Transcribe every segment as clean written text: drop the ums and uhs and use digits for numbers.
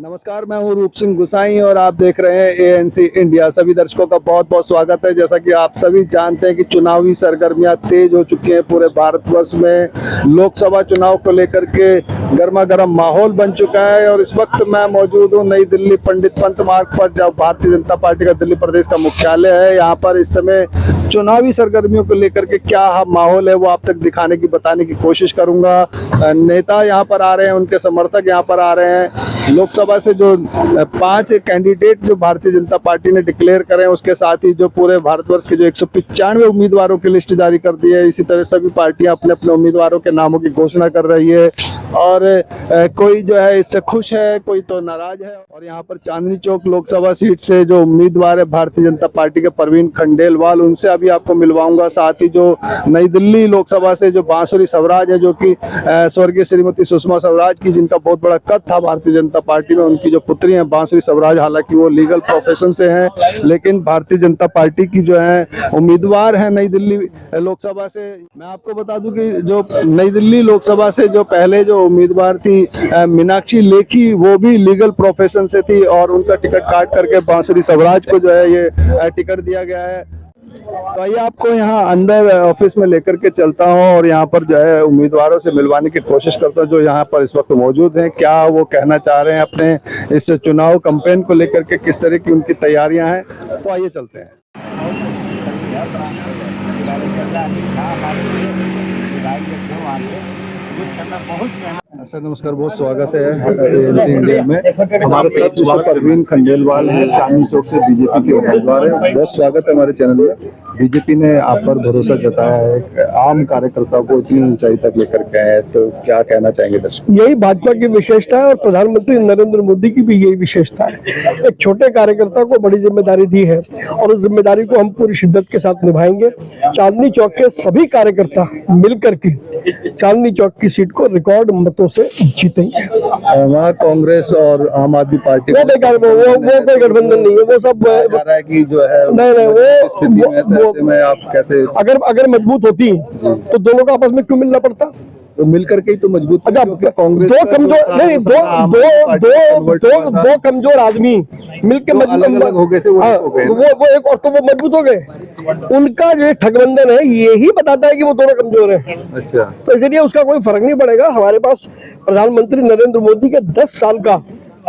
नमस्कार, मैं हूं रूप सिंह गुसाई और आप देख रहे हैं एएनसी इंडिया। सभी दर्शकों का बहुत बहुत स्वागत है। जैसा कि आप सभी जानते हैं कि चुनावी सरगर्मियां तेज हो चुकी हैं पूरे भारतवर्ष में। लोकसभा चुनाव को लेकर के गर्मा गर्म माहौल बन चुका है और इस वक्त मैं मौजूद हूं नई दिल्ली पंडित पंत मार्ग पर, जब भारतीय जनता पार्टी का दिल्ली प्रदेश का मुख्यालय है। यहाँ पर इस समय चुनावी सरगर्मियों को लेकर के क्या माहौल है वो आप तक दिखाने की, बताने की कोशिश करूंगा। नेता यहाँ पर आ रहे हैं, उनके समर्थक यहाँ पर आ रहे हैं। लोकसभा से जो 5 कैंडिडेट जो भारतीय जनता पार्टी ने डिक्लेयर करे हैं, उसके साथ ही जो पूरे भारतवर्ष के जो 195 उम्मीदवारों की लिस्ट जारी कर दी है। इसी तरह सभी पार्टियां अपने अपने उम्मीदवारों के नामों की घोषणा कर रही है और कोई जो है इससे खुश है, कोई तो नाराज है। और यहाँ पर चांदनी चौक लोकसभा सीट से जो उम्मीदवार है भारतीय जनता पार्टी के परवीन खंडेलवाल, उनसे अभी आपको मिलवाऊंगा। साथ ही जो नई दिल्ली लोकसभा से जो बांसुरी स्वराज है, जो कि स्वर्गीय श्रीमती सुषमा स्वराज की, जिनका बहुत बड़ा कद था भारतीय जनता पार्टी में, उनकी जो पुत्री हैं बांसुरी स्वराज, हालांकि वो लीगल प्रोफेशन से हैं, लेकिन भारतीय जनता पार्टी की जो है उम्मीदवार है नई दिल्ली लोकसभा से। मैं आपको बता दूं कि जो नई दिल्ली लोकसभा से जो पहले जो उम्मीदवार थी मीनाक्षी लेखी, वो भी लीगल प्रोफेशन से थी और उनका टिकट काट करके बांसुरी स्वराज को जो है ये टिकट दिया गया है। तो आइए आपको यहाँ अंदर ऑफिस में लेकर के चलता हूँ और यहाँ पर जो है उम्मीदवारों से मिलवाने की कोशिश करता हूँ जो यहाँ पर इस वक्त मौजूद हैं। क्या वो कहना चाह रहे हैं अपने इस चुनाव कैंपेन को लेकर के, किस तरह की उनकी तैयारियां हैं। तो आइए चलते हैं। सर नमस्कार, बहुत स्वागत है एएनसी इंडिया में। हमारे साथ मिस्टर परवीन खंडेलवाल हैं, चांदनी चौक से बीजेपी के उम्मीदवार हैं। बहुत स्वागत है हमारे चैनल में। बीजेपी ने आप पर भरोसा जताया है, एक आम कार्यकर्ता को इतनी ऊंचाई तक लेकर के आए, तो क्या कहना चाहेंगे दर्शक? यही भाजपा की विशेषता है और प्रधानमंत्री नरेंद्र मोदी की भी यही विशेषता है। एक छोटे कार्यकर्ता को बड़ी जिम्मेदारी दी है और उस जिम्मेदारी को हम पूरी शिद्दत के साथ निभाएंगे। चांदनी चौक के सभी कार्यकर्ता मिलकर के चांदनी चौक की सीट को रिकॉर्ड मतों से जीतेंगे। वहाँ कांग्रेस और आम आदमी पार्टी वो बेकार, वो कोई गठबंधन नहीं है, वो सब रहा है कि जो है नहीं वो में आप कैसे, अगर मजबूत होती तो दोनों का आपस में क्यों मिलना पड़ता? तो मिलकर के ही तो मजबूत। अच्छा, कांग्रेस दो कमजोर नहीं, दो कमजोर आदमी मिलकर अलग अलग हो गए थे, वो एक और तो वो मजबूत हो गए। उनका जो ठगबंधन है यही बताता है कि वो दोनों कमजोर हैं। अच्छा, तो इसलिए उसका कोई फर्क नहीं पड़ेगा। हमारे पास प्रधानमंत्री नरेंद्र मोदी के 10 साल का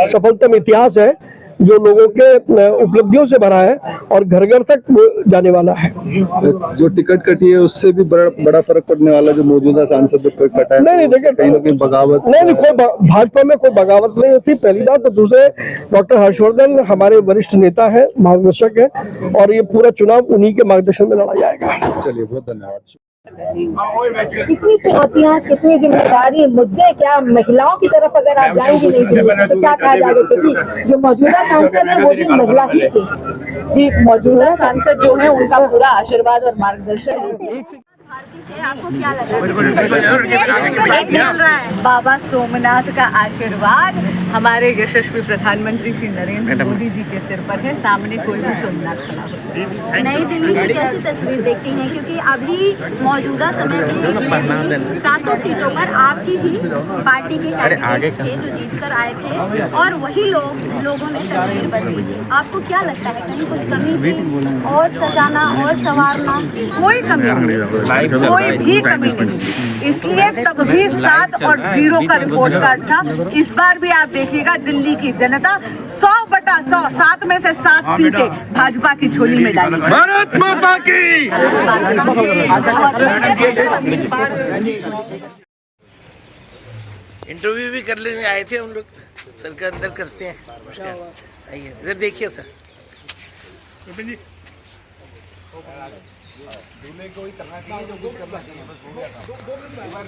सफलतम इतिहास है जो लोगों के उपलब्धियों से भरा है और घर घर तक जाने वाला है। जो टिकट कटी है उससे भी बड़ा फर्क पड़ने वाला, जो मौजूदा सांसद कटा है। नहीं देखिए, कहीं ना कहीं बगावत नहीं, कोई भाजपा में कोई बगावत नहीं होती, पहली बात। तो दूसरे, डॉक्टर हर्षवर्धन हमारे वरिष्ठ नेता है, मार्गदर्शक है और ये पूरा चुनाव उन्हीं के मार्गदर्शन में लड़ा जाएगा। चलिए, बहुत धन्यवाद। कितनी चुनौतियां, कितनी जिम्मेदारी, मुद्दे क्या, महिलाओं की तरफ अगर आप जाएंगी नहीं तो क्या कहा जाएगा? क्योंकि जो मौजूदा सांसद है वो भी महिला ही थी। जी, मौजूदा सांसद जो है उनका पूरा आशीर्वाद और मार्गदर्शन है। से आपको क्या लगा चल रहा है? बाबा सोमनाथ का आशीर्वाद हमारे यशस्वी प्रधानमंत्री श्री नरेंद्र मोदी जी के सिर पर है। सामने कोई भी सोमनाथ खड़ा। नई दिल्ली की कैसी तस्वीर देखती हैं? क्योंकि अभी मौजूदा समय में 7 सीटों पर आपकी ही पार्टी के कैंडिडेट्स थे जो जीतकर आए थे और वही लोगों ने तस्वीर बदली थी। आपको क्या लगता है कहीं कुछ कमी थी और सजाना और संवारना? कोई कमी नहीं, कोई भी कमी नहीं। इसलिए तब भी 7 और 0 का रिपोर्ट कार्ड था। इस बार भी आप देखिएगा दिल्ली की जनता 100/100 7 में से 7 सीटें भाजपा की झोली में डाली। भारत माता की। इंटरव्यू भी कर लेने आए थे हम लोग, सर के अंदर करते हैं। आइए इधर देखिए सर। दूल्हे को ही करना चाहिए जो कुछ करना चाहिए, बस हो गया।